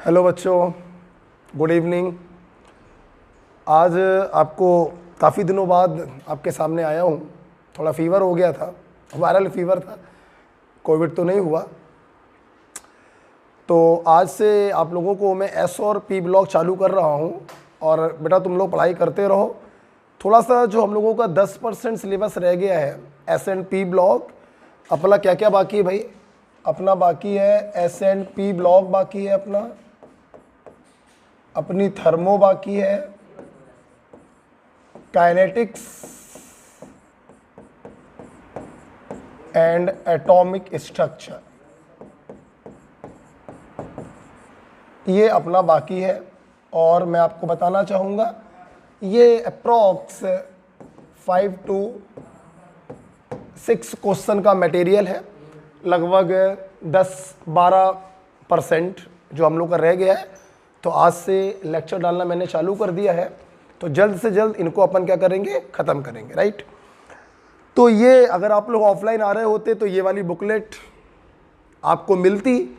Hello बच्चों, good evening. आज आपको काफ़ी दिनों बाद आपके सामने आया हूँ। थोड़ा फीवर हो गया था, वायरल फीवर था, कोविड तो नहीं हुआ। तो आज से आप लोगों को मैं एस और पी ब्लॉक चालू कर रहा हूँ और बेटा तुम लोग पढ़ाई करते रहो। थोड़ा सा जो हम लोगों का 10% सिलेबस रह गया है एस एंड पी ब्लॉक, अपना क्या क्या बाकी है भाई? अपना बाकी है एस एंड पी ब्लॉक, बाकी है अपनी थर्मो बाकी है, काइनेटिक्स एंड एटॉमिक स्ट्रक्चर, ये अपना बाकी है। और मैं आपको बताना चाहूँगा ये अप्रॉक्स 5 to 6 क्वेश्चन का मटेरियल है। लगभग 10-12% जो हम लोग का रह गया है। तो आज से लेक्चर डालना मैंने चालू कर दिया है, तो जल्द से जल्द इनको अपन क्या करेंगे, ख़त्म करेंगे, राइट। तो ये अगर आप लोग ऑफलाइन आ रहे होते तो ये वाली बुकलेट आपको मिलती,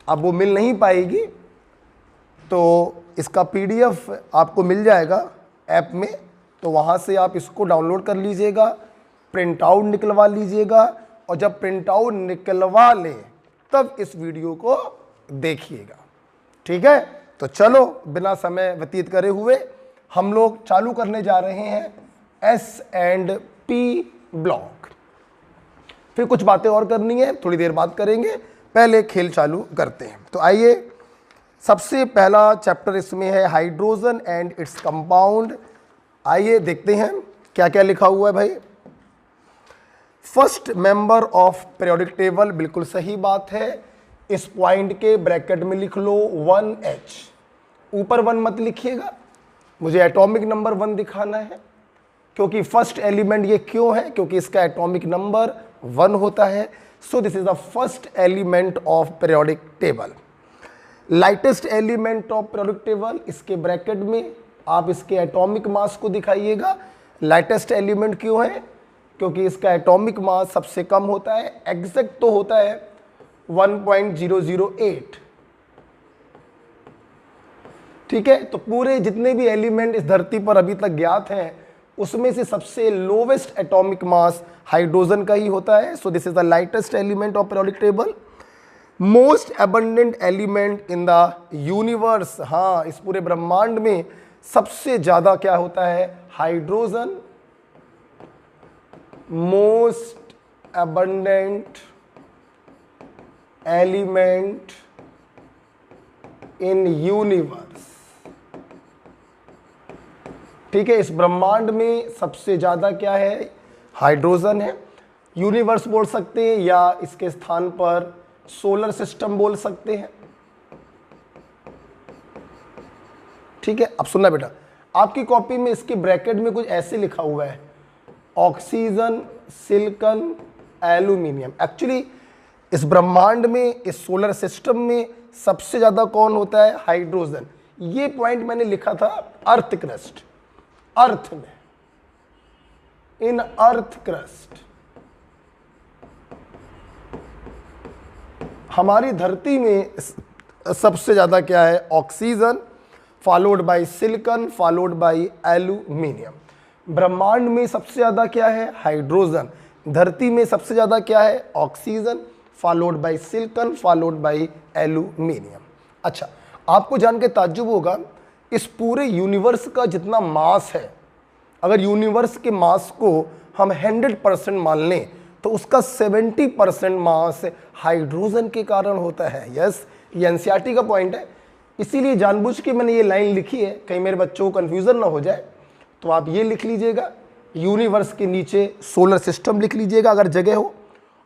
अब वो मिल नहीं पाएगी। तो इसका PDF आपको मिल जाएगा ऐप में, तो वहाँ से आप इसको डाउनलोड कर लीजिएगा, प्रिंट आउट निकलवा लीजिएगा, और जब प्रिंट आउट निकलवा लें तब इस वीडियो को देखिएगा, ठीक है। तो चलो बिना समय व्यतीत करे हुए हम लोग चालू करने जा रहे हैं एस एंड पी ब्लॉक। फिर कुछ बातें और करनी है, थोड़ी देर बाद करेंगे, पहले खेल चालू करते हैं। तो आइए, सबसे पहला चैप्टर इसमें है हाइड्रोजन एंड इट्स कंपाउंड। आइए देखते हैं क्या क्या लिखा हुआ है भाई। First member of periodic table, बिल्कुल सही बात है। इस पॉइंट के ब्रैकेट में लिख लो 1H, ऊपर 1 मत लिखिएगा, मुझे एटॉमिक नंबर 1 दिखाना है। क्योंकि फर्स्ट एलिमेंट ये क्यों है? क्योंकि इसका एटॉमिक नंबर 1 होता है। So this is the first element of periodic table. Lightest element of periodic table, इसके ब्रैकेट में आप इसके एटॉमिक मास को दिखाइएगा। लाइटेस्ट एलिमेंट क्यों है? क्योंकि इसका एटॉमिक मास सबसे कम होता है, एग्जैक्ट तो होता है 1.008, ठीक है। तो पूरे जितने भी एलिमेंट इस धरती पर अभी तक ज्ञात हैं उसमें से सबसे लोवेस्ट एटॉमिक मास हाइड्रोजन का ही होता है। So this is the lightest element of periodic table. Most abundant element in the universe, हाँ, इस पूरे ब्रह्मांड में सबसे ज्यादा क्या होता है? Hydrogen. Most abundant element in universe, ठीक है। इस ब्रह्मांड में सबसे ज्यादा क्या है? हाइड्रोजन है। यूनिवर्स बोल सकते हैं या इसके स्थान पर सोलर सिस्टम बोल सकते हैं, ठीक है। अब सुनना बेटा, आपकी कॉपी में इसके ब्रैकेट में कुछ ऐसे लिखा हुआ है, ऑक्सीजन, सिलिकॉन, एल्यूमिनियम। एक्चुअली इस ब्रह्मांड में, इस सोलर सिस्टम में सबसे ज्यादा कौन होता है? हाइड्रोजन। ये पॉइंट मैंने लिखा था अर्थ क्रस्ट, अर्थ में, इन अर्थ क्रस्ट। हमारी धरती में सबसे ज्यादा क्या है? Oxygen, followed by silicon, followed by aluminium. ब्रह्मांड में सबसे ज्यादा क्या है? हाइड्रोजन। धरती में सबसे ज्यादा क्या है? Oxygen, followed by silicon, followed by aluminium. अच्छा, आपको जान के ताज्जुब होगा, इस पूरे यूनिवर्स का जितना मास है, अगर यूनिवर्स के मास को हम 100% मान लें तो उसका 70% मास हाइड्रोजन के कारण होता है। यस, ये एनसीईआरटी का पॉइंट है, इसीलिए जानबूझ के मैंने ये लाइन लिखी है, कहीं मेरे बच्चों को कन्फ्यूजन ना हो जाए। तो आप ये लिख लीजिएगा, यूनिवर्स के नीचे सोलर सिस्टम लिख लीजिएगा अगर जगह हो,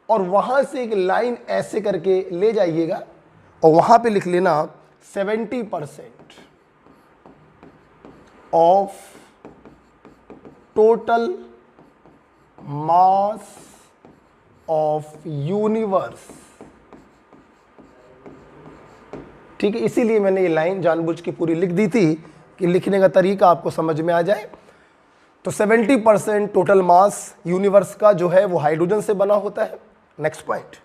और वहां से एक लाइन ऐसे करके ले जाइएगा और वहां पे लिख लेना 70% of total mass of universe, ठीक है। इसीलिए मैंने ये लाइन जानबूझ के पूरी लिख दी थी कि लिखने का तरीका आपको समझ में आ जाए। तो 70% टोटल मास यूनिवर्स का जो है वो हाइड्रोजन से बना होता है। Next point,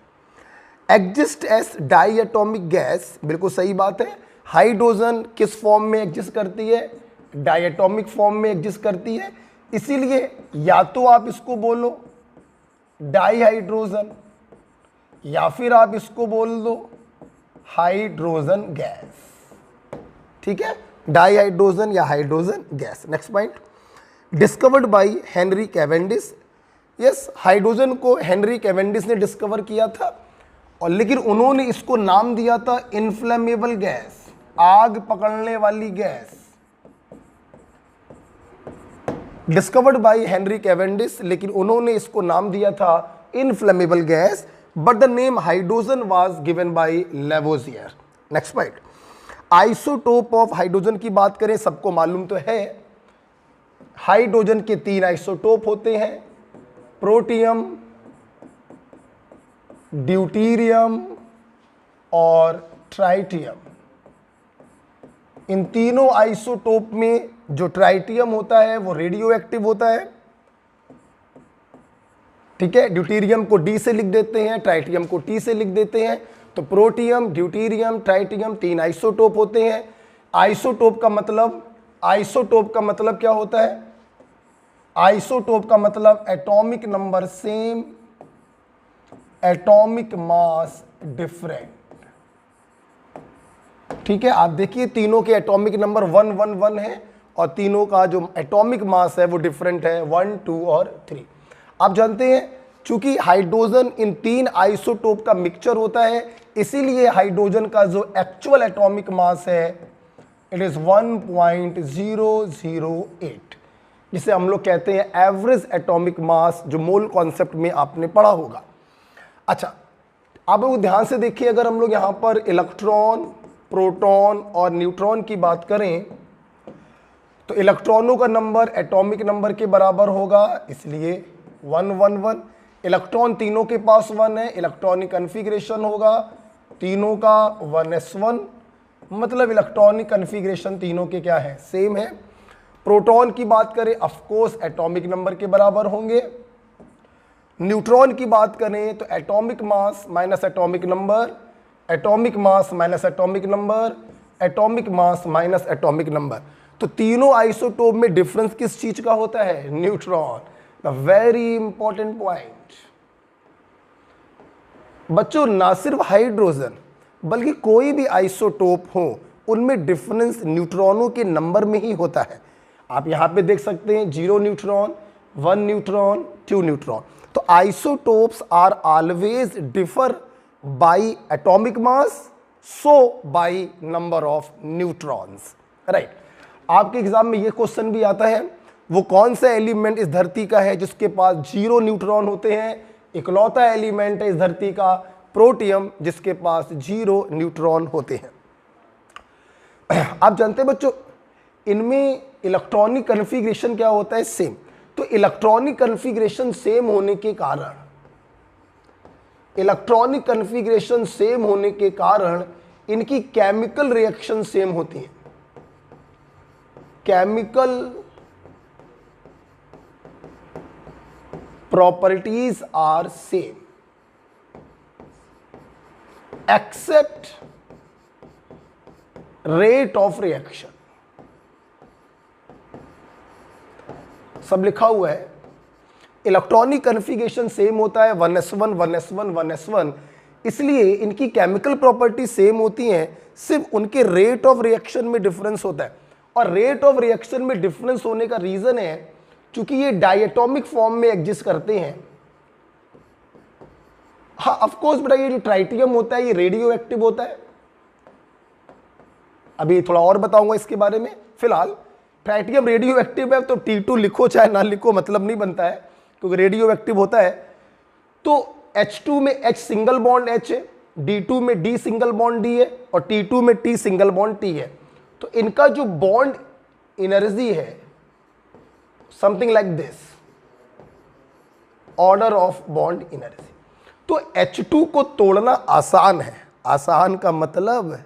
exist as diatomic gas, बिल्कुल सही बात है। हाइड्रोजन किस फॉर्म में एग्जिस्ट करती है? डायटोमिक फॉर्म में एग्जिस्ट करती है। इसीलिए या तो आप इसको बोलो डाइहाइड्रोजन या फिर आप इसको बोल दो हाइड्रोजन गैस। ठीक है, डाइहाइड्रोजन या hydrogen gas. Next point, discovered by Henry Cavendish. Yes, hydrogen को हेनरी कैवेंडिश ने डिस्कवर किया था, और लेकिन उन्होंने इसको नाम दिया था इनफ्लेमेबल गैस, आग पकड़ने वाली gas. Discovered by Henry Cavendish, लेकिन उन्होंने इसको नाम दिया था inflammable gas, but the name hydrogen was given bye Lavoisier. Next point, isotope of hydrogen की बात करें, सबको मालूम तो है हाइड्रोजन के 3 आइसोटोप होते हैं, प्रोटियम, ड्यूटीरियम और ट्राइटियम। इन तीनों आइसोटोप में जो ट्राइटियम होता है वो रेडियो एक्टिव होता है। ठीक है, ड्यूटीरियम को डी से लिख देते हैं, ट्राइटियम को टी से लिख देते हैं। तो प्रोटियम, ड्यूटीरियम, ट्राइटियम 3 आइसोटोप होते हैं। आइसोटोप का मतलब क्या होता है? आइसोटोप का मतलब atomic number same, atomic mass different. ठीक है, आप देखिए तीनों के एटॉमिक नंबर 1 1 1 है, और तीनों का जो एटॉमिक मास है वो डिफरेंट है, 1 2 और 3। आप जानते हैं चूंकि हाइड्रोजन इन 3 आइसोटोप का मिक्सचर होता है, इसीलिए हाइड्रोजन का जो एक्चुअल एटॉमिक मास है इट इज 1.008, जिसे हम लोग कहते हैं एवरेज एटॉमिक मास, जो मोल कॉन्सेप्ट में आपने पढ़ा होगा। अच्छा, आप लोग ध्यान से देखिए, अगर हम लोग यहाँ पर इलेक्ट्रॉन, प्रोटॉन और न्यूट्रॉन की बात करें तो इलेक्ट्रॉनों का नंबर एटॉमिक नंबर के बराबर होगा, इसलिए 1 1 1। इलेक्ट्रॉन तीनों के पास 1 है, इलेक्ट्रॉनिक कन्फिग्रेशन होगा तीनों का 1s1, मतलब इलेक्ट्रॉनिक कन्फिग्रेशन तीनों के क्या है? सेम है। प्रोटॉन की बात करें, ऑफकोर्स एटॉमिक नंबर के बराबर होंगे। न्यूट्रॉन की बात करें तो atomic mass minus atomic number, atomic mass minus atomic number, atomic mass minus atomic number. तो तीनों आइसोटोप में डिफरेंस किस चीज का होता है? Neutron. The very important point बच्चों, ना सिर्फ हाइड्रोजन बल्कि कोई भी आइसोटोप हो उनमें डिफरेंस न्यूट्रॉनों के नंबर में ही होता है। आप यहां पे देख सकते हैं 0 न्यूट्रॉन, 1 न्यूट्रॉन, 2 न्यूट्रॉन। तो isotopes are always differ by atomic mass, so by number of neutrons. Right, आपके एग्जाम में ये क्वेश्चन भी आता है, वो कौन सा एलिमेंट इस धरती का है जिसके पास 0 न्यूट्रॉन होते हैं? इकलौता एलिमेंट है इस धरती का प्रोटियम, जिसके पास 0 न्यूट्रॉन होते हैं। आप जानते हैं बच्चों, इनमें इलेक्ट्रॉनिक कन्फिग्रेशन क्या होता है? सेम। तो इलेक्ट्रॉनिक कन्फिग्रेशन सेम होने के कारण इनकी केमिकल रिएक्शन सेम होती है। Chemical properties are same except rate of reaction. सब लिखा हुआ है, इलेक्ट्रॉनिक कन्फिगरेशन सेम होता है 1s1 1s1 1s1, इसलिए इनकी केमिकल प्रॉपर्टी सेम होती हैं, सिर्फ उनके रेट ऑफ रिएक्शन में डिफरेंस होता है। और रेट ऑफ रिएक्शन में डिफरेंस होने का रीजन है क्योंकि ये डायटोमिक फॉर्म में एग्जिस्ट करते हैं। हाँ ऑफ कोर्स बेटा, ये जो ट्राइटियम होता है ये रेडियो एक्टिव होता है, अभी थोड़ा और बताऊंगा इसके बारे में। फिलहाल ट्राइटियम रेडियो एक्टिव है, तो T2 लिखो चाहे ना लिखो मतलब नहीं बनता है, क्योंकि रेडियो एक्टिव होता है। तो H2 में H सिंगल बॉन्ड H है, D2 में D सिंगल बॉन्ड D है, और T2 में T सिंगल बॉन्ड T है। तो इनका जो बॉन्ड एनर्जी है something like this, order of bond energy. तो H2 को तोड़ना आसान है, आसान का मतलब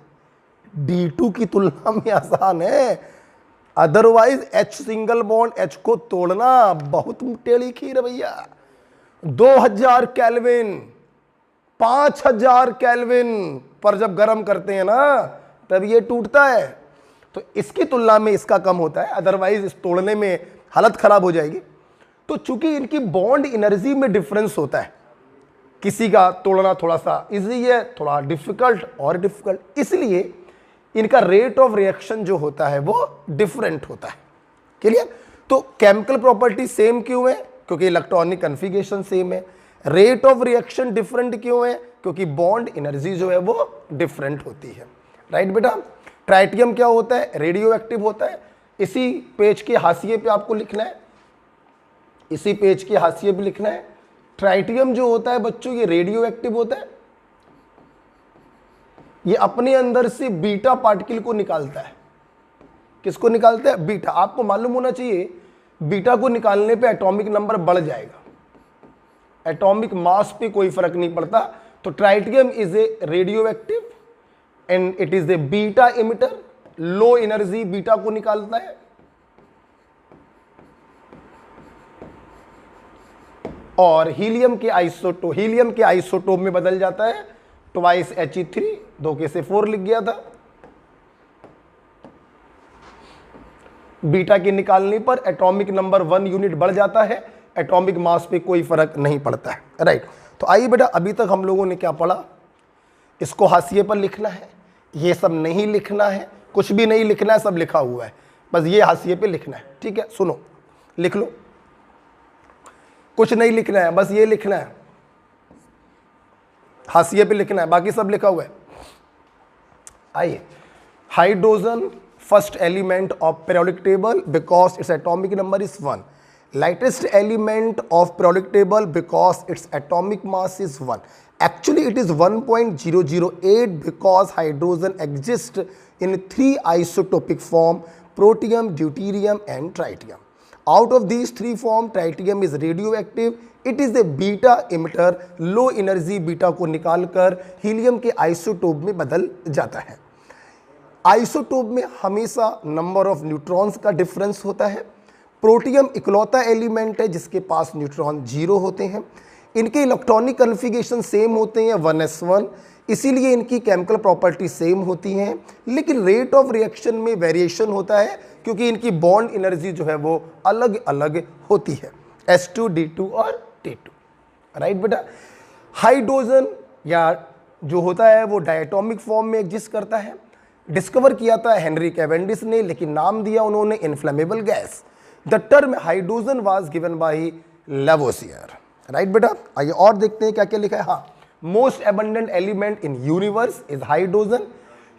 D2 की तुलना में आसान है, otherwise H single bond H को तोड़ना बहुत टेढ़ी खीर है भैया। 2000 केल्विन 5000 केल्विन पर जब गर्म करते हैं ना तब ये टूटता है। तो इसकी तुलना में इसका कम होता है, अदरवाइज इस तोड़ने में हालत खराब हो जाएगी। तो चूंकि इनकी बॉन्ड एनर्जी में डिफरेंस होता है, किसी का तोड़ना थोड़ा सा इजी है, थोड़ा डिफिकल्ट और डिफिकल्ट, इसलिए इनका रेट ऑफ रिएक्शन जो होता है वो डिफरेंट होता है। क्लियर? तो केमिकल प्रॉपर्टी सेम क्यों है? क्योंकि इलेक्ट्रॉनिक कन्फिगरेशन सेम है। रेट ऑफ रिएक्शन डिफरेंट क्यों है? क्योंकि बॉन्ड एनर्जी जो है वो डिफरेंट होती है। राइट बेटा? ट्राइटियम क्या होता है? रेडियो एक्टिव होता है। इसी पेज के हाशिए पे आपको लिखना है, इसी पेज के हाशिए पे लिखना है, ट्राइटियम जो होता है बच्चों ये रेडियो एक्टिव होता है। ये अपने अंदर से बीटा पार्टिकल को निकालता है। किसको निकालता है? बीटा। आपको मालूम होना चाहिए बीटा को निकालने पे एटॉमिक नंबर बढ़ जाएगा, एटॉमिक मास पे कोई फर्क नहीं पड़ता। तो tritium is a radio active and it is a beta emitter, low energy beta को निकालता है। और हीलियम के आइसोटोप में बदल जाता है, ट्वाइस He3, 2 के से 4 लिख गया था। बीटा के निकालने पर एटॉमिक नंबर 1 यूनिट बढ़ जाता है, एटॉमिक मास पे कोई फर्क नहीं पड़ता है। राइट? तो आइए बेटा, अभी तक हम लोगों ने क्या पढ़ा? इसको हाशिए पर लिखना है, ये सब नहीं लिखना है, कुछ भी नहीं लिखना है, सब लिखा हुआ है, बस ये हाशिए पे लिखना है। ठीक है? सुनो, लिख लो, कुछ नहीं लिखना है, बस ये लिखना है, हाशिए पे लिखना है, बाकी सब लिखा हुआ है। आइए, hydrogen first element of periodic table because its atomic number is 1. Lightest element of periodic table because its atomic mass is 1. Actually it is 1.008 because hydrogen exists in 3 isotopic form: protium, deuterium and tritium. Out of these 3 form, tritium is radioactive. It is a beta emitter, low energy beta को निकालकर helium के isotope में बदल जाता है। Isotope में हमेशा number of neutrons का डिफरेंस होता है। प्रोटियम इकलौता एलिमेंट है जिसके पास न्यूट्रॉन 0 होते हैं। इनके इलेक्ट्रॉनिक कन्फिगरेशन सेम होते हैं 1s1, इसीलिए इनकी केमिकल प्रॉपर्टी सेम होती हैं, लेकिन रेट ऑफ रिएक्शन में वेरिएशन होता है क्योंकि इनकी बॉन्ड एनर्जी जो है वो अलग अलग होती है, S2, D2 और T2। राइट बेटा? हाइड्रोजन या जो होता है वो डायटोमिक फॉर्म में एग्जिस्ट करता है। डिस्कवर किया था हेनरी कैवेंडिश ने, लेकिन नाम दिया उन्होंने inflammable gas. The term hydrogen was given by Lavoisier. Right बेटा? आइए और देखते हैं क्या क्या लिखा है। हाँ, most abundant element in universe is hydrogen.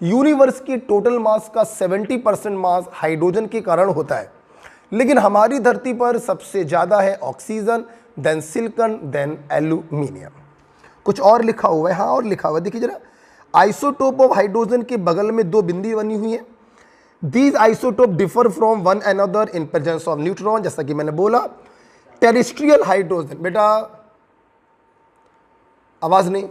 Universe की टोटल मास का 70% मास हाइड्रोजन के कारण होता है, लेकिन हमारी धरती पर सबसे ज़्यादा है oxygen, then silicon, then aluminium. कुछ और लिखा हुआ है, हाँ और लिखा हुआ है, देखिए जरा। आइसोटोप ऑफ हाइड्रोजन के बगल में 2 बिंदी बनी हुई है। These isotope differ from one another in presence of neutron, जैसा कि मैंने बोला। टेरेस्ट्रियल हाइड्रोजन, बेटा आवाज नहीं,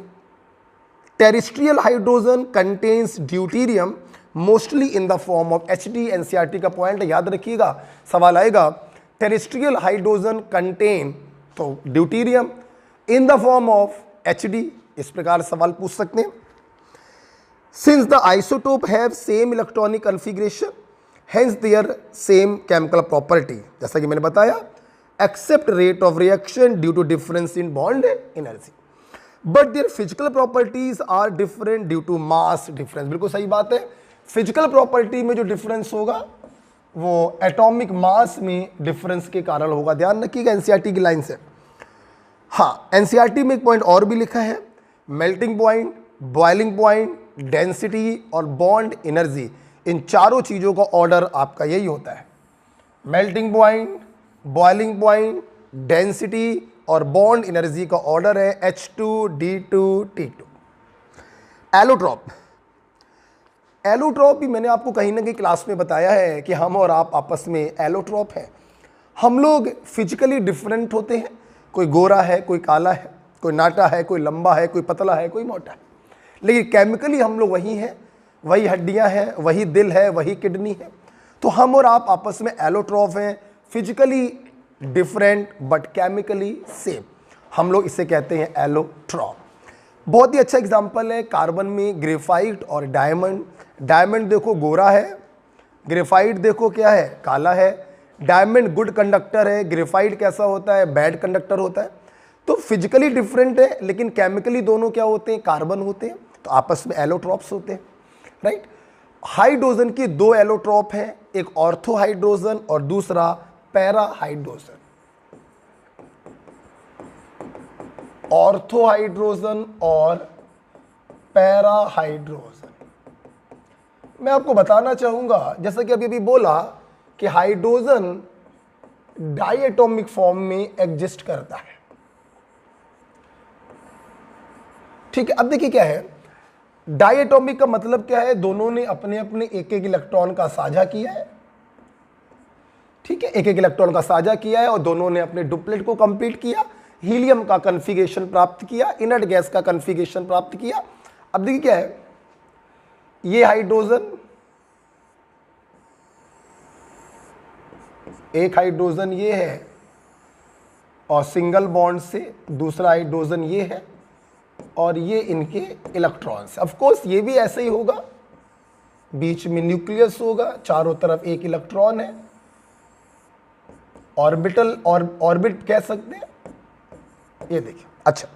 terrestrial hydrogen contains deuterium mostly in the form of HD। NCERT का पॉइंट याद रखिएगा, सवाल आएगा। टेरेस्ट्रियल हाइड्रोजन कंटेन तो deuterium in the form of HD, इस प्रकार सवाल पूछ सकते हैं। Since the isotope have same electronic configuration, hence their same chemical property, जैसा कि मैंने बताया, except rate of reaction due to difference in bond energy, but their physical properties are different due to mass difference। बिल्कुल सही बात है, physical property में जो डिफरेंस होगा वो एटॉमिक मास में डिफरेंस के कारण होगा। ध्यान रखिएगा NCERT की लाइन से। हाँ, NCERT में एक पॉइंट और भी लिखा है, melting point, boiling point, density और बॉन्ड एनर्जी, इन चारों चीज़ों का ऑर्डर आपका यही होता है। Melting point, boiling point, density और बॉन्ड एनर्जी का ऑर्डर है H2, D2, T2। Allotrope, allotrope भी मैंने आपको कहीं ना कहीं क्लास में बताया है कि हम और आप आपस में एलोट्रॉप हैं। हम लोग फिजिकली डिफरेंट होते हैं, कोई गोरा है, कोई काला है, कोई नाटा है, कोई लंबा है, कोई पतला है, कोई मोटा है, लेकिन केमिकली हम लोग वही हैं, वही हड्डियां हैं, वही दिल है, वही किडनी है। तो हम और आप आपस में एलोट्रॉफ हैं, physically different but chemically same, हम लोग इसे कहते हैं एलोट्रॉप। बहुत ही अच्छा एग्जांपल है कार्बन में ग्रेफाइट और डायमंड। डायमंड देखो गोरा है, ग्रेफाइट देखो क्या है, काला है। डायमंड गुड कंडक्टर है, ग्रेफाइट कैसा होता है, बैड कंडक्टर होता है। तो फिजिकली डिफरेंट है लेकिन केमिकली दोनों क्या होते हैं, कार्बन होते हैं, तो आपस में एलोट्रॉप्स होते हैं, राइट। हाइड्रोजन की दो एलोट्रॉप हैं, एक ऑर्थो हाइड्रोजन और दूसरा पैरा हाइड्रोजन। ऑर्थो हाइड्रोजन और पैरा हाइड्रोजन। मैं आपको बताना चाहूंगा, जैसा कि अभी बोला कि हाइड्रोजन डायटोमिक फॉर्म में एग्जिस्ट करता है, ठीक है। अब देखिए क्या है डायटोमिक का मतलब, क्या है, दोनों ने अपने अपने एक एक इलेक्ट्रॉन का साझा किया है, ठीक है, एक एक इलेक्ट्रॉन का साझा किया है और दोनों ने अपने डुप्लेट को कंप्लीट किया, हीलियम का कन्फिगरेशन प्राप्त किया, इनर्ट गैस का कन्फिगरेशन प्राप्त किया। अब देखिए क्या है, ये हाइड्रोजन, एक हाइड्रोजन ये है और सिंगल बॉन्ड से दूसरा हाइड्रोजन ये है और ये इनके इलेक्ट्रॉन्स। ऑफ कोर्स ये भी ऐसे ही होगा, बीच में न्यूक्लियस होगा, चारों तरफ एक इलेक्ट्रॉन है, ऑर्बिटल और ऑर्बिट कह सकते हैं। ये देखिए, अच्छा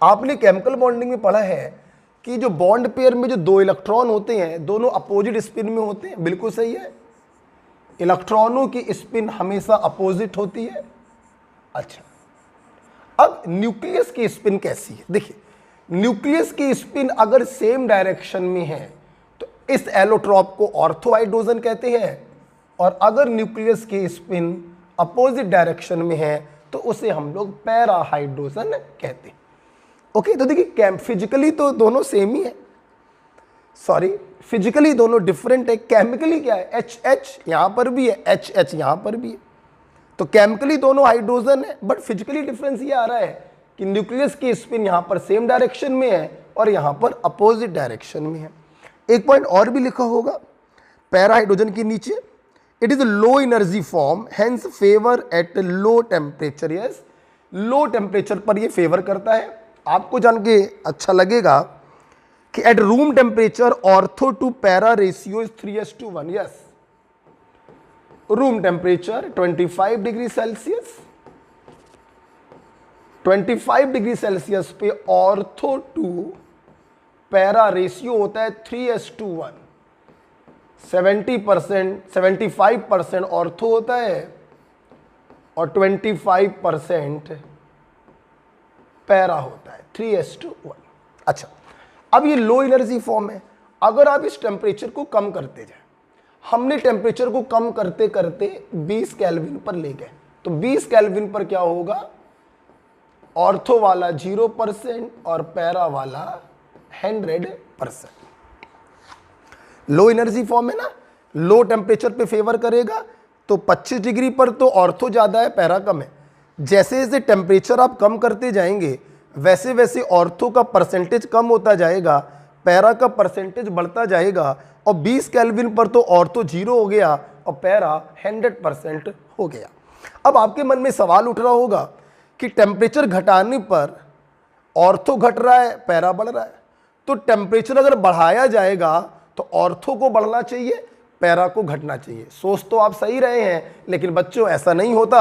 आपने केमिकल बॉन्डिंग में पढ़ा है कि जो बॉन्ड पेयर में जो दो इलेक्ट्रॉन होते हैं दोनों अपोजिट स्पिन में होते हैं, बिल्कुल सही है, इलेक्ट्रॉनों की स्पिन हमेशा अपोजिट होती है। अच्छा, अब न्यूक्लियस की स्पिन कैसी है, देखिए न्यूक्लियस की स्पिन अगर सेम डायरेक्शन में है तो इस एलोट्रॉप को ऑर्थो हाइड्रोजन कहते हैं, और अगर न्यूक्लियस की स्पिन अपोजिट डायरेक्शन में है तो उसे हम लोग पैरा हाइड्रोजन कहते हैं। ओके, तो देखिए फिजिकली तो दोनों सेम ही है, सॉरी फिजिकली दोनों डिफरेंट है, केमिकली क्या है, एच एच यहां पर भी है, एच एच यहां पर भी है, तो केमिकली दोनों हाइड्रोजन है, बट फिजिकली डिफरेंस ये आ रहा है कि न्यूक्लियस की स्पिन यहां पर सेम डायरेक्शन में है और यहां पर अपोजिट डायरेक्शन में है। एक पॉइंट और भी लिखा होगा पैरा हाइड्रोजन के नीचे, it is low energy form hence favour at low temperature. Yes, low temperature पर ये फेवर करता है। आपको जान के अच्छा लगेगा कि at room temperature ortho to para ratio is 3:1। Yes, room temperature 25 degree Celsius, 25 degree Celsius पे ऑर्थो टू पैरा रेशियो होता है 3:1। 70% 75% ऑर्थो होता है और 25% पैरा होता है, 3:1। अच्छा, अब ये लो एनर्जी फॉर्म है, अगर आप इस टेम्परेचर को कम करते जाए, हमने टेम्परेचर को कम करते करते 20 केल्विन पर ले गए, तो 20 केल्विन पर क्या होगा, ऑर्थो वाला 0% और पैरा वाला 100%। लो एनर्जी फॉर्म है ना, लो टेम्परेचर पे फेवर करेगा, तो 25 डिग्री पर तो ऑर्थो ज़्यादा है, पैरा कम है। जैसे जैसे टेम्परेचर आप कम करते जाएंगे वैसे वैसे ऑर्थो का परसेंटेज कम होता जाएगा, पैरा का परसेंटेज बढ़ता जाएगा, और 20 केल्विन पर तो ऑर्थो 0 हो गया और पैरा 100% हो गया। अब आपके मन में सवाल उठ रहा होगा कि टेम्परेचर घटाने पर ऑर्थो घट रहा है, पैरा बढ़ रहा है, तो टेम्परेचर अगर बढ़ाया जाएगा तो ऑर्थो को बढ़ना चाहिए, पैरा को घटना चाहिए। सोच तो आप सही रहे हैं, लेकिन बच्चों ऐसा नहीं होता।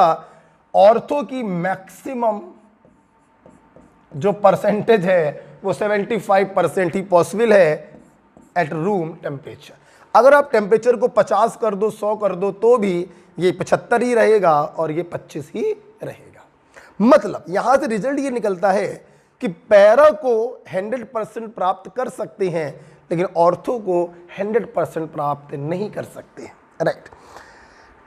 ऑर्थो की मैक्सिमम जो परसेंटेज है वो 75% ही पॉसिबल है एट रूम टेम्परेचर। अगर आप टेम्परेचर को 50 कर दो, 100 कर दो, तो भी ये 75 ही रहेगा और ये 25 ही रहेगा। मतलब यहां से रिजल्ट ये निकलता है कि पैरा को 100% प्राप्त कर सकते हैं, लेकिन ऑर्थो को 100% प्राप्त नहीं कर सकते हैं, राइट।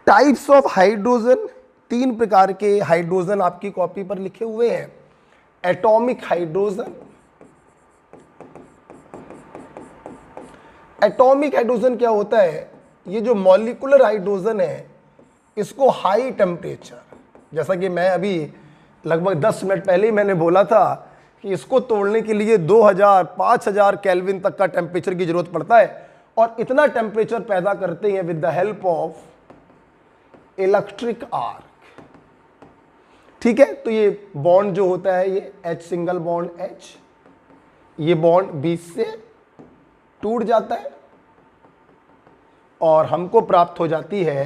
टाइप्स ऑफ हाइड्रोजन, 3 प्रकार के हाइड्रोजन आपकी कॉपी पर लिखे हुए हैं। एटॉमिक हाइड्रोजन, एटॉमिक हाइड्रोजन क्या होता है, ये जो मॉलिक्यूलर हाइड्रोजन है इसको हाई टेम्परेचर, जैसा कि मैं अभी लगभग 10 मिनट पहले ही मैंने बोला था कि इसको तोड़ने के लिए 2000 5000 केल्विन तक का टेम्परेचर की जरूरत पड़ता है, और इतना टेम्परेचर पैदा करते हैं with the help of electric arc. ठीक है, तो ये बॉन्ड जो होता है ये H सिंगल बॉन्ड H, ये बॉन्ड बीच से टूट जाता है और हमको प्राप्त हो जाती है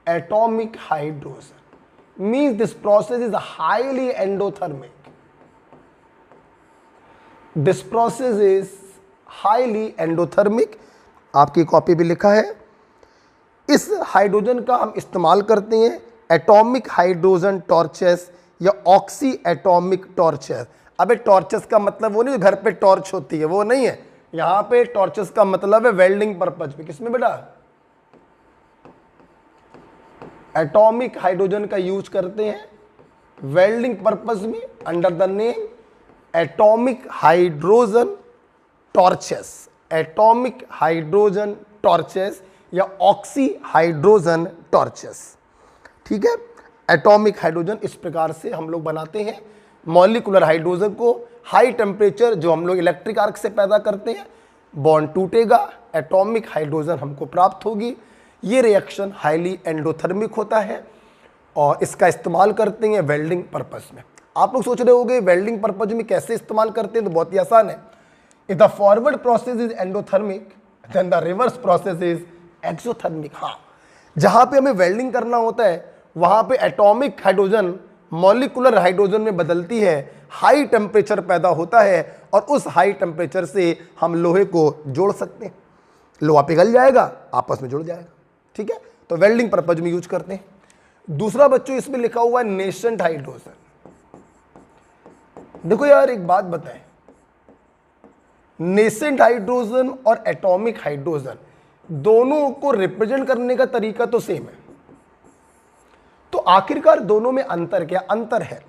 atomic hydrogen. Means this process is highly endothermic. This process is highly endothermic. आपकी कॉपी भी लिखा है। इस हाइड्रोजन का हम इस्तेमाल करते हैं एटॉमिक हाइड्रोजन टॉर्चेस या ऑक्सी एटॉमिक टॉर्चेस। अबे टॉर्चेस का मतलब वो नहीं घर पे टॉर्च होती है, वो नहीं है। यहां पे टॉर्चेस का मतलब है वेल्डिंग पर्पज पे। किसमें बेटा? एटॉमिक हाइड्रोजन का यूज करते हैं वेल्डिंग पर्पज में under the name atomic hydrogen torches. Atomic hydrogen torches या ऑक्सी हाइड्रोजन टॉर्चेस। ठीक है, एटॉमिक हाइड्रोजन इस प्रकार से हम लोग बनाते हैं। मॉलिक्यूलर हाइड्रोजन को हाई टेम्परेचर जो हम लोग इलेक्ट्रिक आर्क से पैदा करते हैं, बॉन्ड टूटेगा, एटॉमिक हाइड्रोजन हमको प्राप्त होगी। ये रिएक्शन हाईली एंडोथर्मिक होता है और इसका इस्तेमाल करते हैं वेल्डिंग पर्पस में। आप लोग सोच रहे होंगे वेल्डिंग पर्पज में कैसे इस्तेमाल करते हैं, तो बहुत ही आसान है। If the forward process is endothermic then the reverse process is exothermic. हाँ, जहां पे हमें वेल्डिंग करना होता है वहां पे एटॉमिक हाइड्रोजन मॉलिक्यूलर हाइड्रोजन में बदलती है, हाई टेम्परेचर पैदा होता है और उस हाई टेम्परेचर से हम लोहे को जोड़ सकते हैं। लोहा पिघल जाएगा, आपस में जुड़ जाएगा। ठीक है, तो वेल्डिंग पर्पज में यूज करते हैं। दूसरा बच्चों इसमें लिखा हुआ है नेसेंट हाइड्रोजन। देखो यार एक बात बताएं, नेसेंट हाइड्रोजन और एटॉमिक हाइड्रोजन दोनों को रिप्रेजेंट करने का तरीका तो सेम है, तो आखिरकार दोनों में अंतर क्या? अंतर है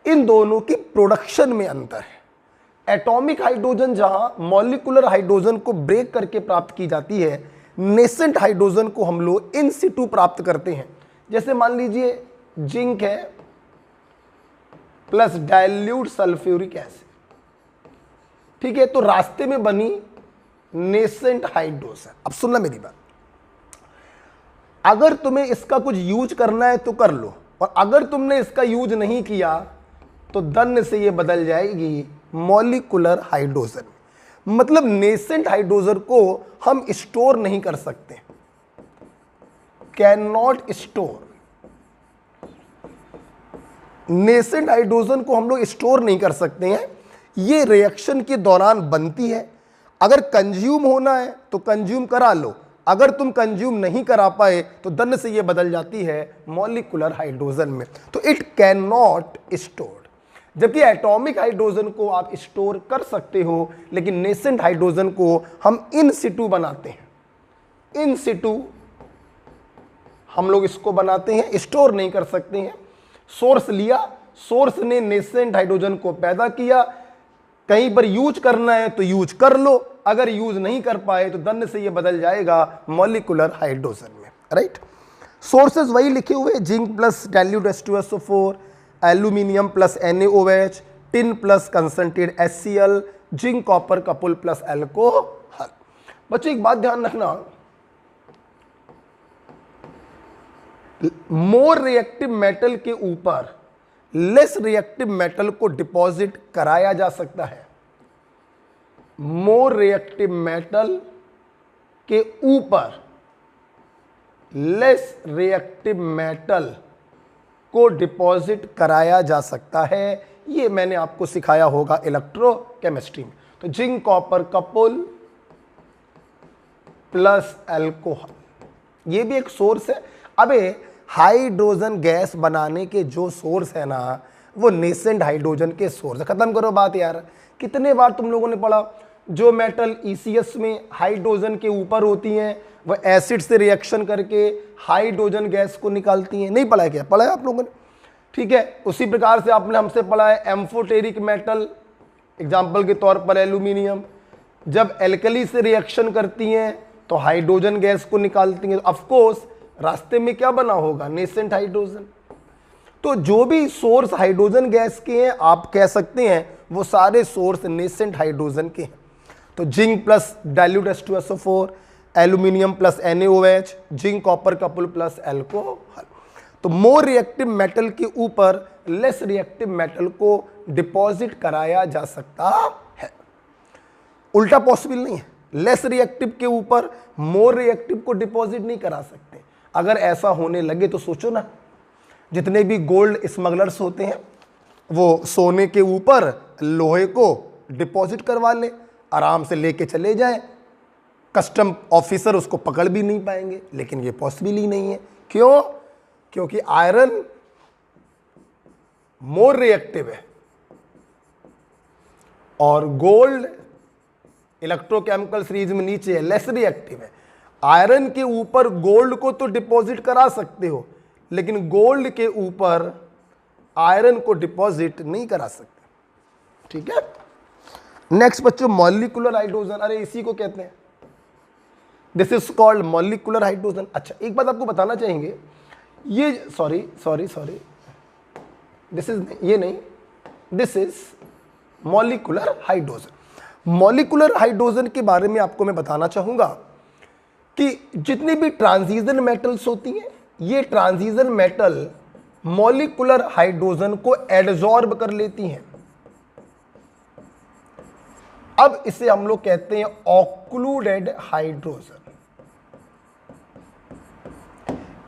इन दोनों की प्रोडक्शन में अंतर है। एटॉमिक हाइड्रोजन जहां मॉलिक्यूलर हाइड्रोजन को ब्रेक करके प्राप्त की जाती है, नेसेंट हाइड्रोजन को हम लोग इन सिटू प्राप्त करते हैं। जैसे मान लीजिए जिंक है प्लस डाइल्यूट सल्फ्यूरिक एसिड, ठीक है, तो रास्ते में बनी नेसेंट हाइड्रोजन। अब सुनना मेरी बात, अगर तुम्हें इसका कुछ यूज करना है तो कर लो, और अगर तुमने इसका यूज नहीं किया तो दन से ये बदल जाएगी मॉलिक्यूलर हाइड्रोजन। मतलब नेसेंट हाइड्रोजन को हम स्टोर नहीं कर सकते, can not store. Nascent hydrogen को हम लोग स्टोर नहीं कर सकते हैं, ये रिएक्शन के दौरान बनती है। अगर कंज्यूम होना है तो कंज्यूम करा लो, अगर तुम कंज्यूम नहीं करा पाए तो दन से ये बदल जाती है मॉलिक्यूलर हाइड्रोजन में, तो इट कैन नॉट स्टोर। जबकि एटॉमिक हाइड्रोजन को आप स्टोर कर सकते हो, लेकिन नेसेंट हाइड्रोजन को हम इन सिटू बनाते हैं। इन सिटू हम लोग इसको बनाते हैं, स्टोर नहीं कर सकते हैं। सोर्स लिया, सोर्स ने नेसेंट हाइड्रोजन को पैदा किया, कहीं पर यूज करना है तो यूज कर लो, अगर यूज नहीं कर पाए तो दंड से ये बदल जाएगा मॉलिक्यूलर हाइड्रोजन में। राइट, सोर्सेज वही लिखे हुए, zinc plus dilute H2SO4, aluminium plus NaOH, tin plus concentrated HCl, zinc copper couple plus alcohol. बच्चों एक बात ध्यान रखना, मोर रिएक्टिव मेटल के ऊपर लेस रिएक्टिव मेटल को डिपॉजिट कराया जा सकता है। मोर रिएक्टिव मेटल के ऊपर लेस रिएक्टिव मेटल को डिपॉजिट कराया जा सकता है। ये मैंने आपको सिखाया होगा इलेक्ट्रोकेमिस्ट्री में। तो zinc copper couple plus alcohol, ये भी एक सोर्स है। अबे हाइड्रोजन गैस बनाने के जो सोर्स है ना, वो नेसेंट हाइड्रोजन के सोर्स है। खत्म करो बात यार। कितने बार तुम लोगों ने पढ़ा, जो मेटल ECS में हाइड्रोजन के ऊपर होती हैं वह एसिड से रिएक्शन करके हाइड्रोजन गैस को निकालती हैं। नहीं पढ़ा है क्या? पढ़ा है आप लोगों ने, ठीक है। उसी प्रकार से आपने हमसे पढ़ा है एम्फोटेरिक मेटल, एग्जाम्पल के तौर पर एल्यूमिनियम, जब एल्कली से रिएक्शन करती हैं तो हाइड्रोजन गैस को निकालती हैं। ऑफकोर्स रास्ते में क्या बना होगा? Nascent hydrogen. तो जो भी सोर्स हाइड्रोजन गैस के हैं, आप कह सकते हैं वो सारे सोर्स नेसेंट हाइड्रोजन के हैं। तो zinc plus dilute H2SO4, aluminium plus NaOH, zinc copper couple plus alcohol. तो मोर रिएक्टिव मेटल के ऊपर लेस रिएक्टिव मेटल को डिपॉजिट कराया जा सकता है। उल्टा पॉसिबल नहीं है, लेस रिएक्टिव के ऊपर मोर रिएक्टिव को डिपॉजिट नहीं करा सकते। अगर ऐसा होने लगे तो सोचो ना, जितने भी गोल्ड स्मगलर्स होते हैं वो सोने के ऊपर लोहे को डिपॉजिट करवा ले, आराम से लेके चले जाएं, कस्टम ऑफिसर उसको पकड़ भी नहीं पाएंगे। लेकिन ये पॉसिबल ही नहीं है। क्यों? क्योंकि आयरन मोर रिएक्टिव है और गोल्ड इलेक्ट्रोकेमिकल सीरीज में नीचे है, लेस रिएक्टिव है। आयरन के ऊपर गोल्ड को तो डिपॉजिट करा सकते हो, लेकिन गोल्ड के ऊपर आयरन को डिपॉजिट नहीं करा सकते। ठीक है। नेक्स्ट बच्चों, मॉलिक्यूलर हाइड्रोजन। अरे इसी को कहते हैं, this is called molecular hydrogen. अच्छा, एक बात आपको बताना चाहेंगे, ये सॉरी दिस इज, ये नहीं, this is molecular hydrogen. Molecular hydrogen के बारे में आपको मैं बताना चाहूंगा कि जितनी भी ट्रांजिशन मेटल्स होती हैं, ये ट्रांजिशन मेटल मॉलिक्यूलर हाइड्रोजन को एडजॉर्ब कर लेती हैं। अब इसे हम लोग कहते हैं ऑक्लूडेड हाइड्रोजन।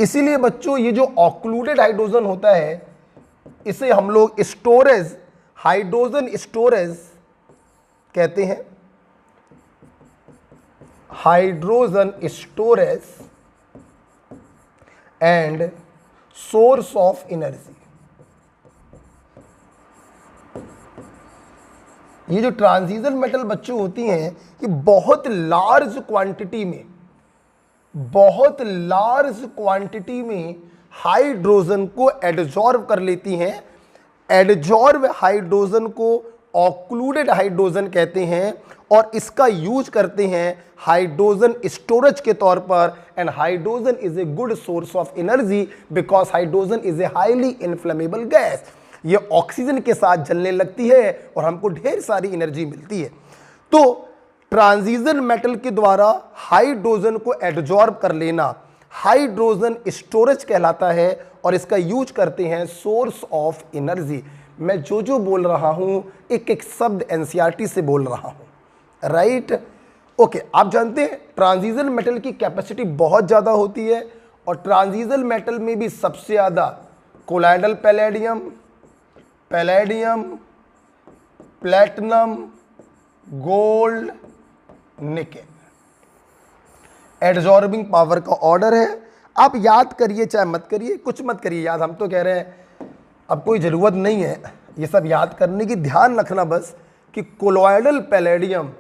इसीलिए बच्चों ये जो ऑक्लूडेड हाइड्रोजन होता है, इसे हम लोग स्टोरेज, हाइड्रोजन स्टोरेज कहते हैं। Hydrogen storage and source of energy. ये जो ट्रांजिशन मेटल बच्चों होती हैं, ये बहुत लार्ज क्वांटिटी में हाइड्रोजन को एडजॉर्ब कर लेती हैं। एडजॉर्ब हाइड्रोजन को ऑक्लूडेड हाइड्रोजन कहते हैं और इसका यूज करते हैं हाइड्रोजन स्टोरेज के तौर पर। And hydrogen is a good source of energy because hydrogen is a highly inflammable gas. ये ऑक्सीजन के साथ जलने लगती है और हमको ढेर सारी एनर्जी मिलती है। तो ट्रांजिशन मेटल के द्वारा हाइड्रोजन को एडजॉर्ब कर लेना हाइड्रोजन स्टोरेज कहलाता है और इसका यूज करते हैं सोर्स ऑफ एनर्जी। मैं जो बोल रहा हूं एक एक शब्द एनसीईआरटी से बोल रहा हूं, राइट? ओके, आप जानते हैं ट्रांजिशन मेटल की कैपेसिटी बहुत ज़्यादा होती है और ट्रांजिशन मेटल में भी सबसे ज़्यादा colloidal palladium, platinum, gold, nickel. Adsorbing power का ऑर्डर है। आप याद करिए चाहे मत करिए, कुछ मत करिए याद, हम तो कह रहे हैं अब कोई ज़रूरत नहीं है ये सब याद करने की। ध्यान रखना बस कि colloidal palladium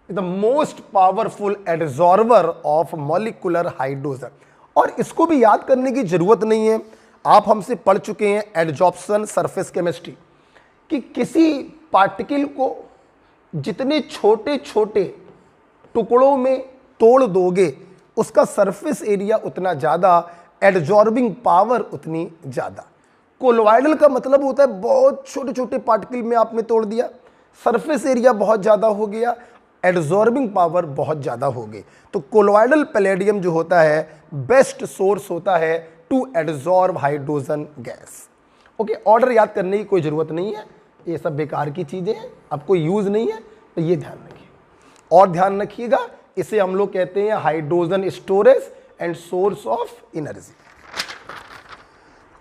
is the most powerful adsorber of molecular hydrogen. और इसको भी याद करने की ज़रूरत नहीं है, आप हमसे पढ़ चुके हैं एडजॉर्प्शन सरफेस केमिस्ट्री कि किसी पार्टिकल को जितने छोटे छोटे टुकड़ों में तोड़ दोगे उसका सरफेस एरिया उतना ज़्यादा, एडजॉर्बिंग पावर उतनी ज़्यादा। कोलॉइडल का मतलब होता है बहुत छोटे छोटे पार्टिकल में आपने तोड़ दिया, सरफेस एरिया बहुत ज़्यादा हो गया, एडजॉर्बिंग पावर बहुत ज़्यादा हो गई। तो कोलॉइडल पैलेडियम जो होता है बेस्ट सोर्स होता है to adsorb hydrogen gas. Okay, order याद करने की कोई ज़रूरत नहीं है, ये सब बेकार की चीज़ें हैं, अब कोई यूज़ नहीं है, तो ये ध्यान रखिए। और ध्यान रखिएगा, इसे हम लोग कहते हैं hydrogen storage and source of energy.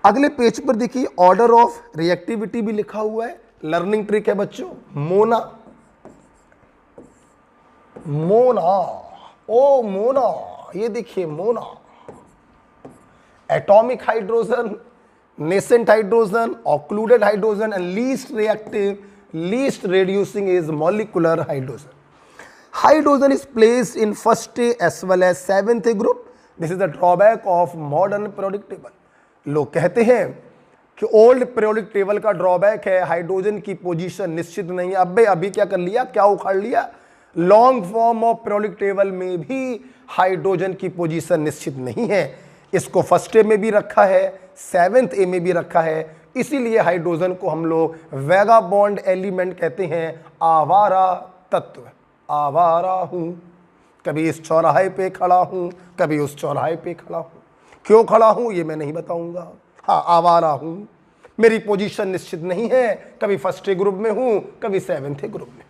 अगले पेज पर देखिए ऑर्डर ऑफ रिएक्टिविटी भी लिखा हुआ है, लर्निंग ट्रिक है बच्चों। मोना, ये देखिए Mona, atomic hydrogen, nascent hydrogen, occluded hydrogen and least reactive, least reducing is molecular hydrogen. Hydrogen is placed in first as well as seventh group. This is the drawback of modern periodic table. लोग कहते हैं कि old periodic table का drawback है hydrogen की position निश्चित नहीं है। अबे अभी क्या कर लिया, क्या उखाड़ लिया? Long form of periodic table में भी हाइड्रोजन की पोजीशन निश्चित नहीं है। इसको फर्स्ट ए में भी रखा है, सेवेंथ ए में भी रखा है। इसीलिए हाइड्रोजन को हम लोग वैगाबॉन्ड एलिमेंट कहते हैं, आवारा तत्व। आवारा हूँ, कभी इस चौराहे पे खड़ा हूँ, कभी उस चौराहे पे खड़ा हूँ। क्यों खड़ा हूँ ये मैं नहीं बताऊँगा। हाँ, आवारा हूँ, मेरी पोजीशन निश्चित नहीं है, कभी फर्स्ट ए ग्रुप में हूं, कभी सेवेंथ ए ग्रुप में।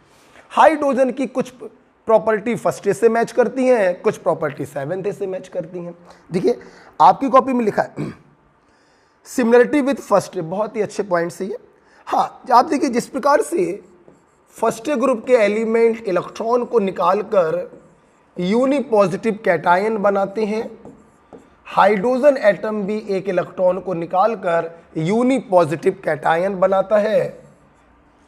हाइड्रोजन की कुछ प्रॉपर्टी फर्स्ट ए से मैच करती हैं, कुछ प्रॉपर्टी सेवेंथ ए से मैच करती हैं। देखिए आपकी कॉपी में लिखा है सिमिलरिटी विथ फर्स्ट ए, बहुत ही अच्छे पॉइंट से ये। हाँ आप देखिए जिस प्रकार से फर्स्ट ए ग्रुप के एलिमेंट इलेक्ट्रॉन को निकालकर यूनी पॉजिटिव कैटायन बनाते हैं, हाइड्रोजन एटम भी एक इलेक्ट्रॉन को निकालकर यूनी पॉजिटिव कैटायन बनाता है।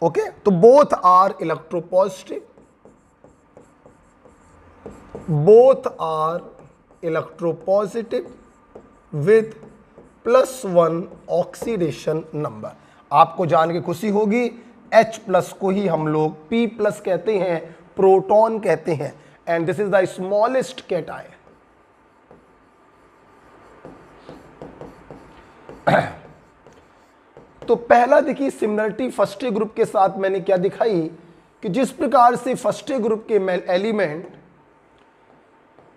ओके, तो both are electropositive, both are electropositive with +1 oxidation number. आपको जान के खुशी होगी H+ को ही हम लोग P+ कहते हैं, प्रोटॉन कहते हैं, and this is the smallest cation. तो पहला देखिए सिमिलरिटी फर्स्ट ए ग्रुप के साथ मैंने क्या दिखाई कि जिस प्रकार से फर्स्ट ए ग्रुप के एलिमेंट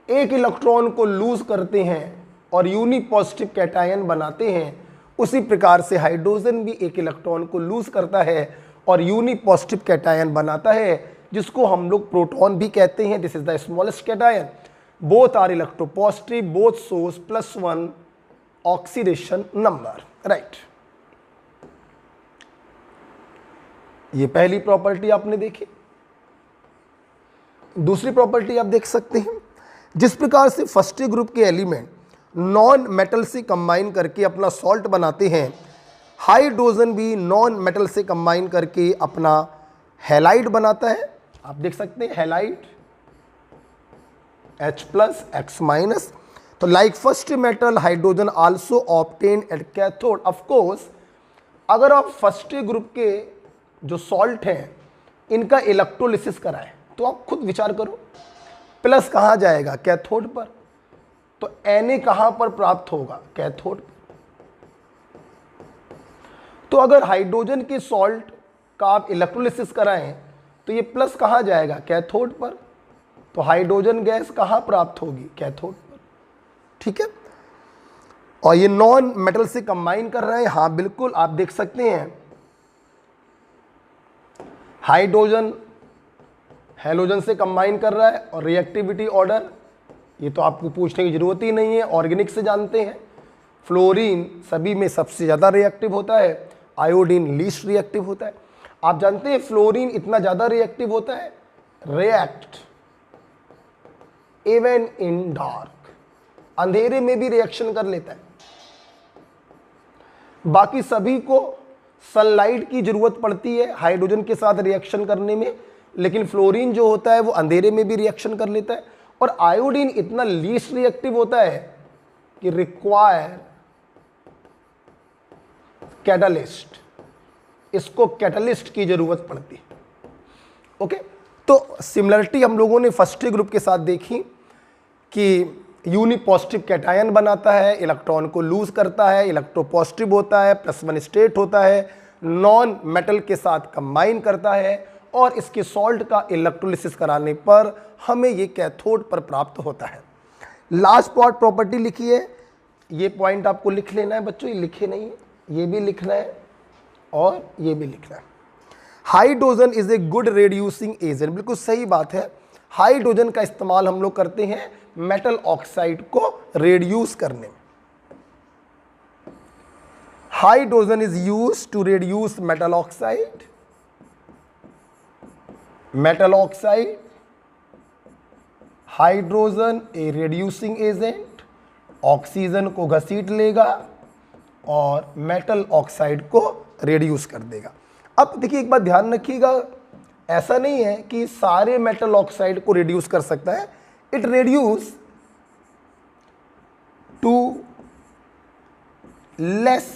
एक इलेक्ट्रॉन को लूज करते हैं और यूनी पॉजिटिव कैटायन बनाते हैं, उसी प्रकार से हाइड्रोजन भी एक इलेक्ट्रॉन को लूज करता है और यूनी पॉजिटिव कैटायन बनाता है, जिसको हम लोग प्रोटॉन भी कहते हैं। This is the smallest cation. Both are electropositive, both source +1 oxidation number, right. ये पहली प्रॉपर्टी आपने देखी। दूसरी प्रॉपर्टी आप देख सकते हैं, जिस प्रकार से फर्स्ट ए ग्रुप के एलिमेंट नॉन मेटल से कंबाइन करके अपना सॉल्ट बनाते हैं, हाइड्रोजन भी नॉन मेटल से कंबाइन करके अपना हैलाइड बनाता है। आप देख सकते हैं हैलाइड H+ X-। तो like first metal hydrogen also obtain at cathode. Of course अगर आप फर्स्ट ए ग्रुप के जो सॉल्ट हैं इनका इलेक्ट्रोलिसिस कराएं तो आप खुद विचार करो, प्लस कहाँ जाएगा? कैथोड पर। तो Na कहाँ पर प्राप्त होगा? कैथोड पर। तो अगर हाइड्रोजन के सॉल्ट का आप इलेक्ट्रोलिसिस कराएं तो ये प्लस कहाँ जाएगा? कैथोड पर। तो हाइड्रोजन गैस कहाँ प्राप्त होगी? कैथोड पर। ठीक है, और ये नॉन मेटल से कंबाइन कर रहे हैं। हाँ बिल्कुल, आप देख सकते हैं हाइड्रोजन हैलोजन से कंबाइन कर रहा है और रिएक्टिविटी ऑर्डर ये तो आपको पूछने की जरूरत ही नहीं है, ऑर्गेनिक से जानते हैं। फ्लोरीन सभी में सबसे ज़्यादा रिएक्टिव होता है, आयोडीन लीस्ट रिएक्टिव होता है। आप जानते हैं फ्लोरीन इतना ज़्यादा रिएक्टिव होता है, रिएक्ट इवन इन डार्क, अंधेरे में भी रिएक्शन कर लेता है। बाकी सभी को सनलाइट की जरूरत पड़ती है हाइड्रोजन के साथ रिएक्शन करने में, लेकिन फ्लोरीन जो होता है वो अंधेरे में भी रिएक्शन कर लेता है। और आयोडीन इतना लीस्ट रिएक्टिव होता है कि रिक्वायर कैटलिस्ट, इसको कैटलिस्ट की जरूरत पड़ती है। ओके, तो सिमिलरिटी हम लोगों ने फर्स्ट ग्रुप के साथ देखी कि यूनी पॉजिटिव कैटायन बनाता है, इलेक्ट्रॉन को लूज करता है, इलेक्ट्रोपॉजिटिव होता है, +1 स्टेट होता है, नॉन मेटल के साथ कंबाइन करता है और इसके सॉल्ट का इलेक्ट्रोलिसिस कराने पर हमें ये कैथोड पर प्राप्त होता है। लास्ट पार्ट प्रॉपर्टी लिखी है, ये पॉइंट आपको लिख लेना है बच्चों, ये लिखे नहीं है, ये भी लिखना है और ये भी लिखना है। Hydrogen is a good reducing agent. बिल्कुल सही बात है, हाइड्रोजन का इस्तेमाल हम लोग करते हैं मेटल ऑक्साइड को रेड्यूस करने में। Hydrogen is used to reduce metal oxide. Metal oxide, hydrogen a reducing agent, oxygen को घसीट लेगा और मेटल ऑक्साइड को रेड्यूस कर देगा। अब देखिए एक बात ध्यान रखिएगा, ऐसा नहीं है कि सारे मेटल ऑक्साइड को रिड्यूस कर सकता है। It reduce to less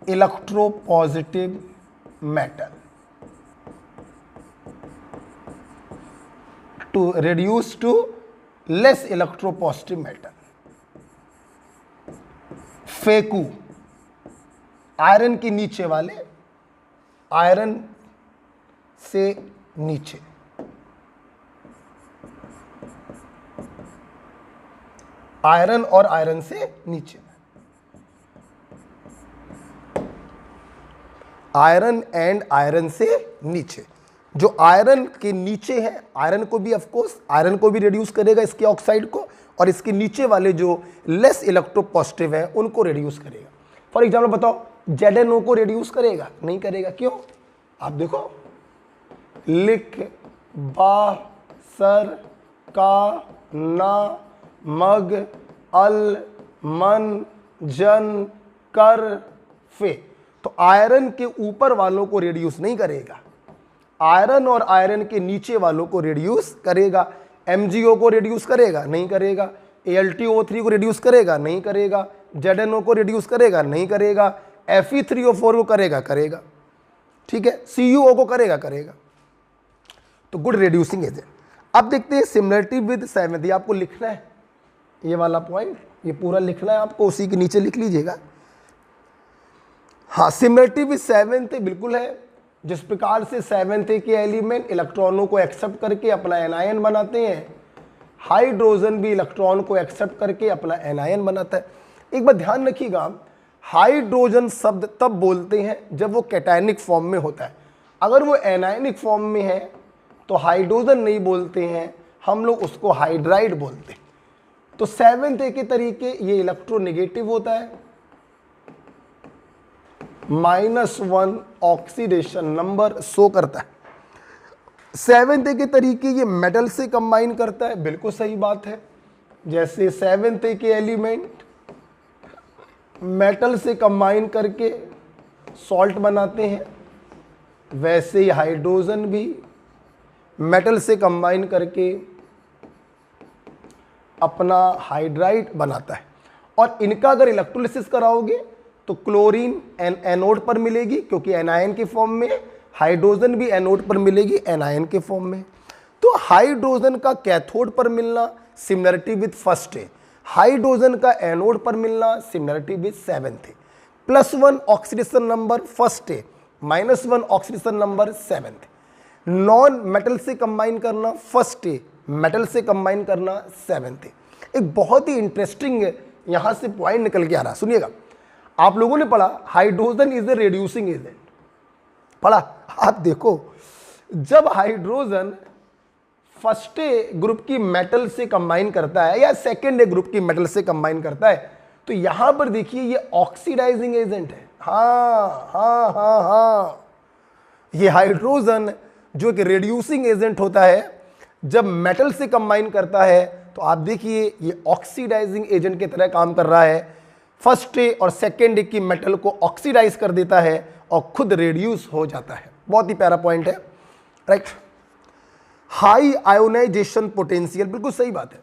electropositive metal, to reduce to less electropositive metal. फेकू आयरन के नीचे वाले, आयरन से नीचे, आयरन और आयरन से नीचे। आयरन एंड आयरन से नीचे। जो आयरन के नीचे है, आयरन को भी ऑफकोर्स आयरन को भी रिड्यूस करेगा, इसके ऑक्साइड को, और इसके नीचे वाले जो लेस इलेक्ट्रोपॉजिटिव हैं उनको रिड्यूस करेगा। फॉर एग्जाम्पल बताओ, ZnO को रिड्यूस करेगा? नहीं करेगा। क्यों? आप देखो, लिख बा सर का ना मग अल मन जन कर फे। तो आयरन के ऊपर वालों को रिड्यूस नहीं करेगा, आयरन और आयरन के नीचे वालों को रिड्यूस करेगा। MgO को रिड्यूस करेगा? नहीं करेगा। AlTO3 को रिड्यूस करेगा? नहीं करेगा। ZnO को रिड्यूस करेगा? नहीं करेगा। Fe3O4 को करेगा? करेगा। ठीक है। CuO को करेगा? करेगा। तो गुड रिड्यूसिंग एजेंट। अब देखते हैं सिमिलरिटी विद सेवेंथ। ये आपको लिखना है, ये वाला पॉइंट, ये पूरा लिखना है आपको, उसी के नीचे लिख लीजिएगा। हाँ, सिमिलरिटी विद सेवेंथ बिल्कुल है। जिस प्रकार से सेवेंथ के एलिमेंट इलेक्ट्रॉनों को एक्सेप्ट करके अपना एनायन बनाते हैं, हाइड्रोजन भी इलेक्ट्रॉन को एक्सेप्ट करके अपना एनायन बनाता है। एक बात ध्यान रखिएगा, हाइड्रोजन शब्द तब बोलते हैं जब वो कैटायनिक फॉर्म में होता है। अगर वो एनायनिक फॉर्म में है तो हाइड्रोजन नहीं बोलते हैं, हम लोग उसको हाइड्राइड बोलते हैं। तो सेवेंथ के तरीके ये इलेक्ट्रोनेगेटिव होता है, -1 ऑक्सीडेशन नंबर शो करता है। सेवेंथ के तरीके ये मेटल से कंबाइन करता है, बिल्कुल सही बात है। जैसे सेवेंथ के एलिमेंट मेटल से कंबाइन करके सॉल्ट बनाते हैं, वैसे ही हाइड्रोजन भी मेटल से कंबाइन करके अपना हाइड्राइड बनाता है। और इनका अगर इलेक्ट्रोलिसिस कराओगे तो क्लोरीन एनोड पर मिलेगी, क्योंकि एनायन के फॉर्म में, हाइड्रोजन भी एनोड पर मिलेगी एनायन के फॉर्म में। तो हाइड्रोजन का कैथोड पर मिलना सिमिलरिटी विद फर्स्ट है, हाइड्रोजन का एनोड पर मिलना सिमिलरिटी विद सेवेंथ है। +1 ऑक्सीडेशन नंबर फर्स्ट है, -1 ऑक्सीडेशन नंबर सेवेंथ है। नॉन मेटल से कंबाइन करना फर्स्ट है, मेटल से कंबाइन करना सेवेंथ है। एक बहुत ही इंटरेस्टिंग यहां से पॉइंट निकल के आ रहा, सुनिएगा। आप लोगों ने पढ़ा hydrogen is a reducing agent, पढ़ा? आप देखो, जब हाइड्रोजन फर्स्ट ग्रुप की मेटल से कंबाइन करता है या सेकेंड ग्रुप की मेटल से कंबाइन करता है, तो यहां पर देखिए ये ऑक्सीडाइजिंग एजेंट है। हाँ हाँ हाँ हाँ, ये हाइड्रोजन जो एक रिड्यूसिंग एजेंट होता है, जब मेटल से कंबाइन करता है तो आप देखिए ये ऑक्सीडाइजिंग एजेंट की तरह काम कर रहा है। फर्स्ट और सेकेंड की मेटल को ऑक्सीडाइज कर देता है और खुद रिड्यूस हो जाता है। बहुत ही प्यारा पॉइंट है, राइट। हाई आयोनाइजेशन पोटेंशियल, बिल्कुल सही बात है।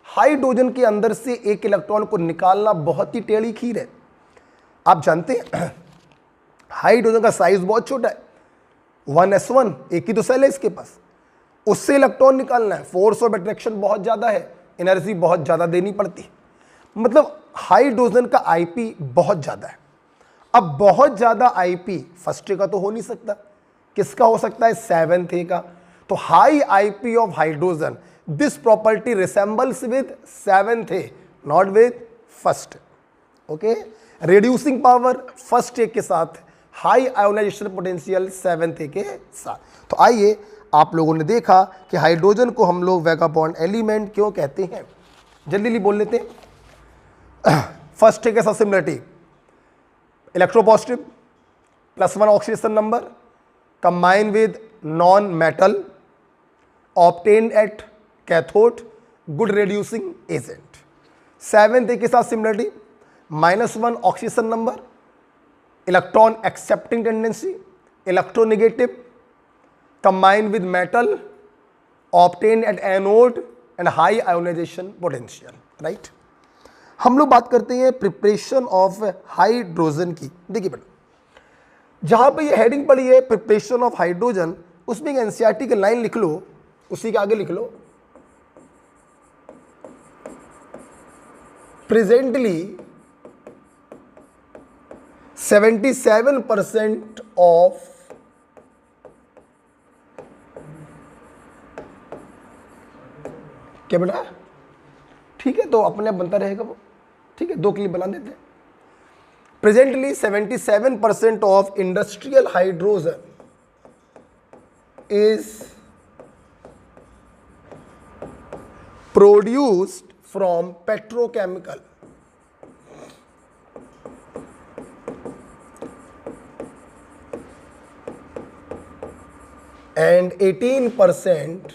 हाइड्रोजन के अंदर से एक इलेक्ट्रॉन को निकालना बहुत ही टेढ़ी खीर है। आप जानते हैं हाइड्रोजन का साइज बहुत छोटा है, 1s1, एक ही तो सेल है इसके पास, उससे इलेक्ट्रॉन निकालना है, फोर्स ऑफ अट्रैक्शन बहुत ज़्यादा है, एनर्जी बहुत ज़्यादा देनी पड़ती है। मतलब हाइड्रोजन का आईपी बहुत ज़्यादा है। अब बहुत ज़्यादा आईपी फर्स्ट का तो हो नहीं सकता, किसका हो सकता है? सेवेंथ का। तो high IP of hydrogen, this property resembles with seventh, not with first. Okay, reducing power first के साथ, हाई आयोनाइजेशन पोटेंशियल सेवेंथ के साथ। तो आइए, आप लोगों ने देखा कि हाइड्रोजन को हम लोग वैगाबॉन्ड एलिमेंट क्यों कहते हैं, जल्दी जल्दी बोल लेते हैं। फर्स्ट के साथ similarity, electropositive, +1 oxidation number, combine with non metal, obtained at cathode, good reducing agent. Seventh के साथ similarity, -1 oxidation number, electron accepting tendency, electronegative, combined with metal, obtained at anode and high ionization potential, right? हम लोग बात करते हैं preparation of hydrogen की। देखिए बेटा, जहां पे ये हेडिंग पड़ी है प्रिपरेशन ऑफ हाइड्रोजन, उसमें एक एनसीईआरटी की लाइन लिख लो, उसी के आगे लिख लो, प्रेजेंटली 77% ऑफ क्या बेटा? ठीक है, तो अपने आप बनता रहेगा वो, ठीक है, 2 क्लिप बना देते हैं। Presently 77% of industrial hydrogen is produced from petrochemical, and 18%